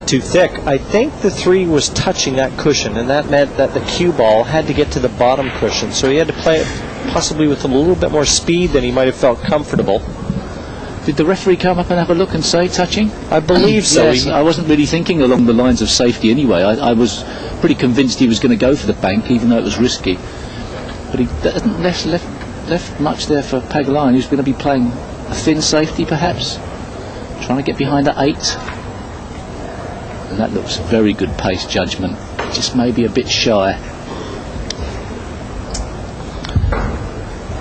too thick. I think the 3 was touching that cushion, and that meant that the cue ball had to get to the bottom cushion, so he had to play it possibly with a little bit more speed than he might have felt comfortable. Did the referee come up and have a look and say touching? I believe so. Yes, I wasn't really thinking along the lines of safety anyway. I was pretty convinced he was going to go for the bank, even though it was risky. But he hasn't left much there for Pagulayan, who's going to be playing a thin safety perhaps, trying to get behind at 8. And that looks very good pace judgment, just maybe a bit shy.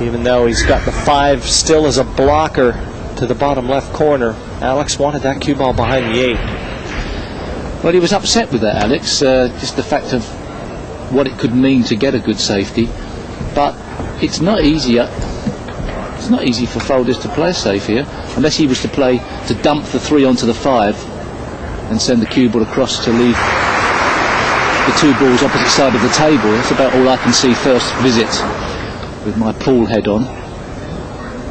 Even though he's got the 5 still as a blocker to the bottom left corner, Alex wanted that cue ball behind the 8. Well, he was upset with that, Alex, just the fact of what it could mean to get a good safety. But it's not easy for Folders to play safe here, unless he was to dump the 3 onto the 5 and send the cue ball across to leave the 2 balls opposite side of the table. That's about all I can see first visit with my pool head on.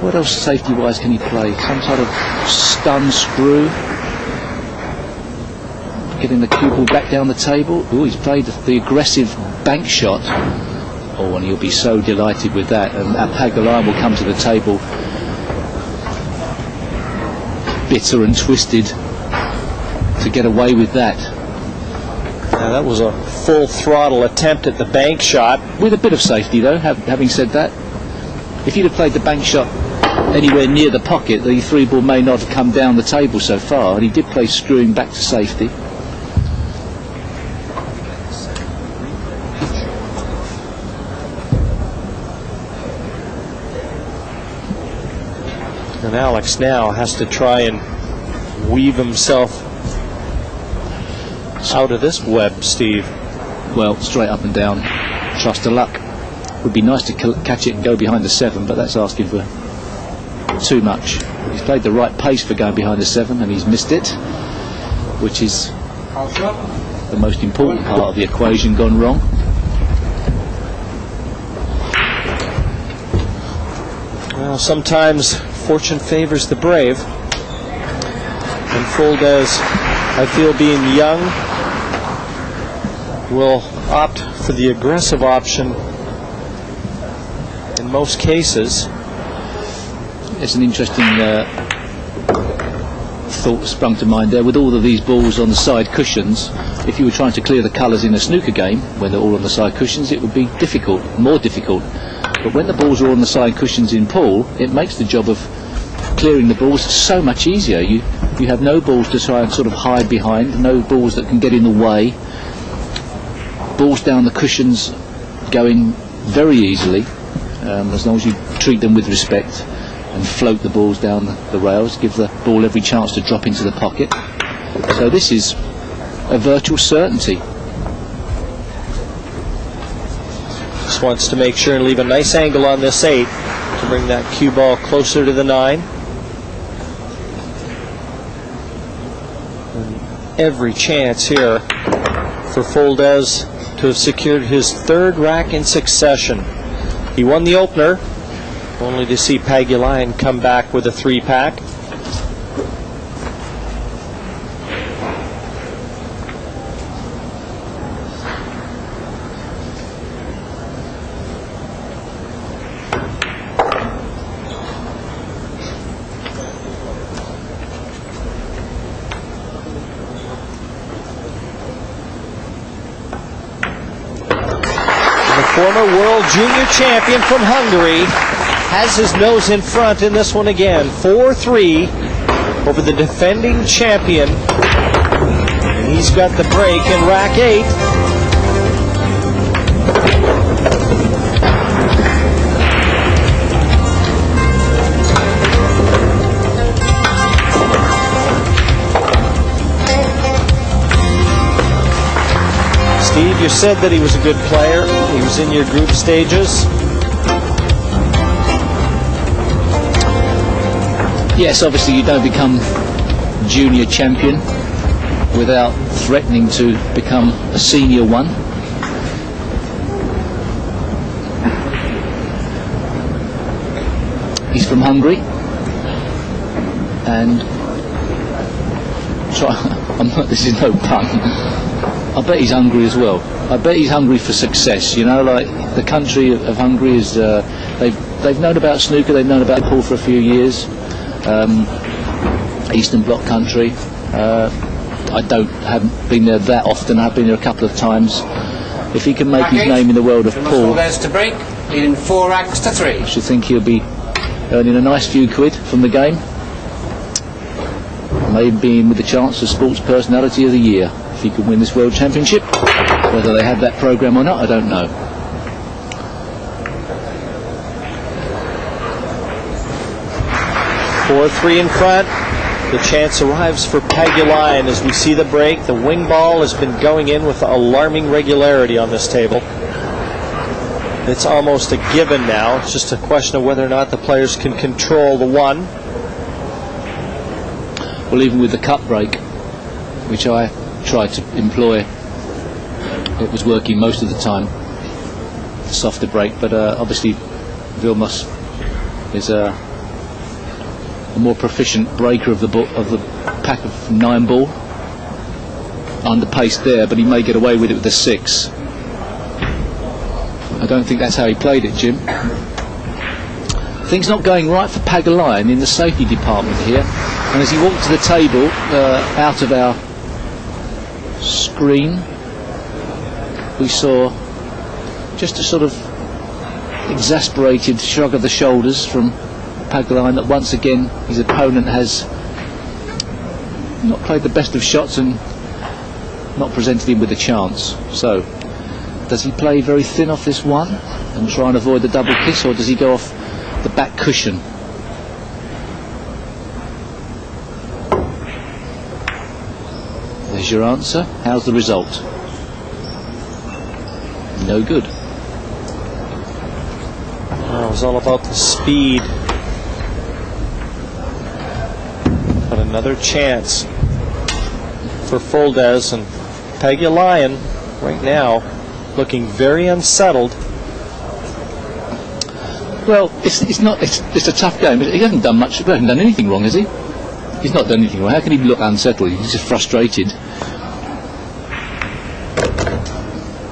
What else safety-wise can he play? Some sort of stun screw, getting the cue ball back down the table. Oh, he's played the aggressive bank shot. Oh, and he'll be so delighted with that. And Pagulayan will come to the table bitter and twisted to get away with that. Now, that was a full throttle attempt at the bank shot. With a bit of safety though, having said that. If he'd have played the bank shot anywhere near the pocket, the 3 ball may not have come down the table so far, and he did play screwing back to safety. And Alex now has to try and weave himself out of this web, Steve. Well, straight up and down, trust to luck. Would be nice to catch it and go behind the 7, but that's asking for too much. He's played the right pace for going behind the 7, and he's missed it, which is the most important part of the equation gone wrong. Well, sometimes fortune favors the brave, and Folders, I feel, being young, will opt for the aggressive option in most cases. It's an interesting thought sprung to mind there. With all of these balls on the side cushions, if you were trying to clear the colours in a snooker game when they're all on the side cushions, it would be difficult, more difficult. But when the balls are on the side cushions in pool, it makes the job of clearing the balls so much easier. You have no balls to try and sort of hide behind, no balls that can get in the way. Balls down the cushions going very easily, as long as you treat them with respect and float the balls down the rails, give the ball every chance to drop into the pocket. So this is a virtual certainty. Just wants to make sure and leave a nice angle on this 8 to bring that cue ball closer to the 9. And every chance here for Folders to have secured his 3rd rack in succession. He won the opener, only to see Pagulayan come back with a 3-pack. Former world junior champion from Hungary has his nose in front in this one again. 4-3 over the defending champion. And he's got the break in rack 8. Steve, you said that he was a good player. He was in your group stages. Yes, obviously you don't become junior champion without threatening to become a senior one. He's from Hungary and this is no pun. I bet he's hungry as well. I bet he's hungry for success. You know, like the country of Hungary is. They've known about snooker. They've known about pool for a few years. Eastern Bloc country. I haven't been there that often. I've been there a couple of times. If he can make his name in the world of pool, there's to break, leading 4 racks to 3. I should think he'll be earning a nice few quid from the game. Maybe being with the chance of Sports Personality of the Year if he can win this World Championship. Whether they have that programme or not, I don't know. Four-three in front. The chance arrives for Pagulayan as we see the break. The wing ball has been going in with alarming regularity on this table. It's almost a given now. It's just a question of whether or not the players can control the one. Well, even with the cup break, which I tried to employ, it was working most of the time. Softer break, but obviously Vilmos is a more proficient breaker of the pack of 9 ball. Underpaced there, but he may get away with it with a 6. I don't think that's how he played it, Jim. Things not going right for Pagulayan in the safety department here. And as he walked to the table, out of our screen, we saw just a sort of exasperated shrug of the shoulders from Pagulayan that once again his opponent has not played the best of shots and not presented him with a chance. So, does he play very thin off this one and try and avoid the double kiss, or does he go off the back cushion? There's your answer. How's the result? No good. It was all about the speed. But another chance for Fuldez, and Pagulayan right now looking very unsettled. Well, it's a tough game. He hasn't done much. He hasn't done anything wrong, has he? He's not done anything wrong. How can he look unsettled? He's just frustrated.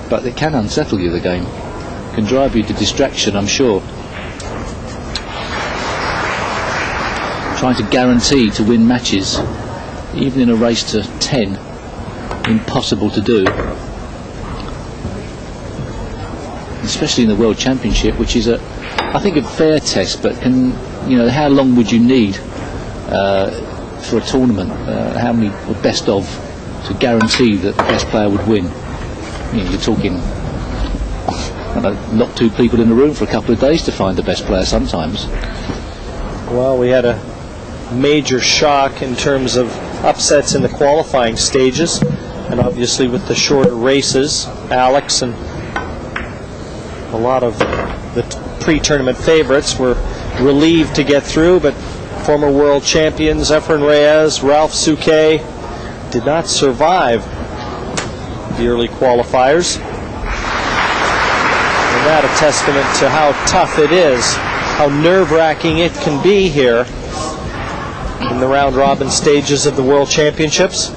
But it can unsettle you, the game. It can drive you to distraction, I'm sure. Trying to guarantee to win matches, even in a race to 10, impossible to do. Especially in the World Championship, which is I think a fair test, but how long would you need for a tournament? How many best of to guarantee that the best player would win? You're talking, lock 2 people in a room for a couple of days to find the best player sometimes. Well, we had a major shock in terms of upsets in the qualifying stages, and obviously with the shorter races, Alex and a lot of the pre-tournament favorites were relieved to get through, but former world champions Efren Reyes, Ralph Souquet did not survive the early qualifiers. And that a testament to how tough it is, how nerve-wracking it can be here in the round-robin stages of the World Championships.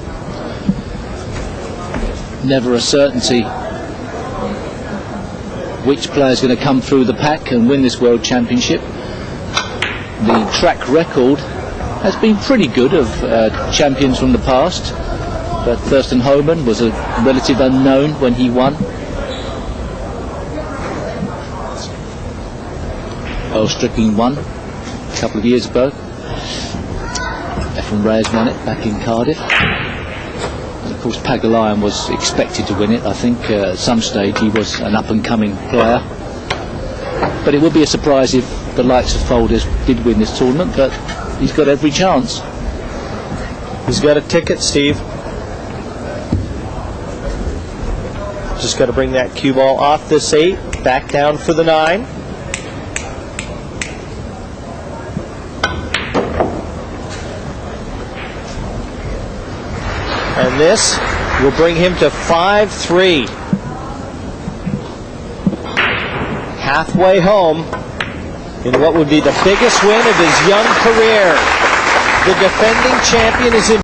Never a certainty which player is going to come through the pack and win this World Championship. The track record has been pretty good of champions from the past, but Thurston Homan was a relative unknown when he won. Earl Strickland won a couple of years ago. Efren Reyes won it back in Cardiff. And of course Pagulayan was expected to win it. I think at some stage he was an up-and-coming player. But it would be a surprise if the likes of Fuldez did win this tournament, but he's got every chance. He's got a ticket, Steve. Just got to bring that cue ball off this 8, back down for the 9. And this will bring him to 5-3. Halfway home in what would be the biggest win of his young career. The defending champion is in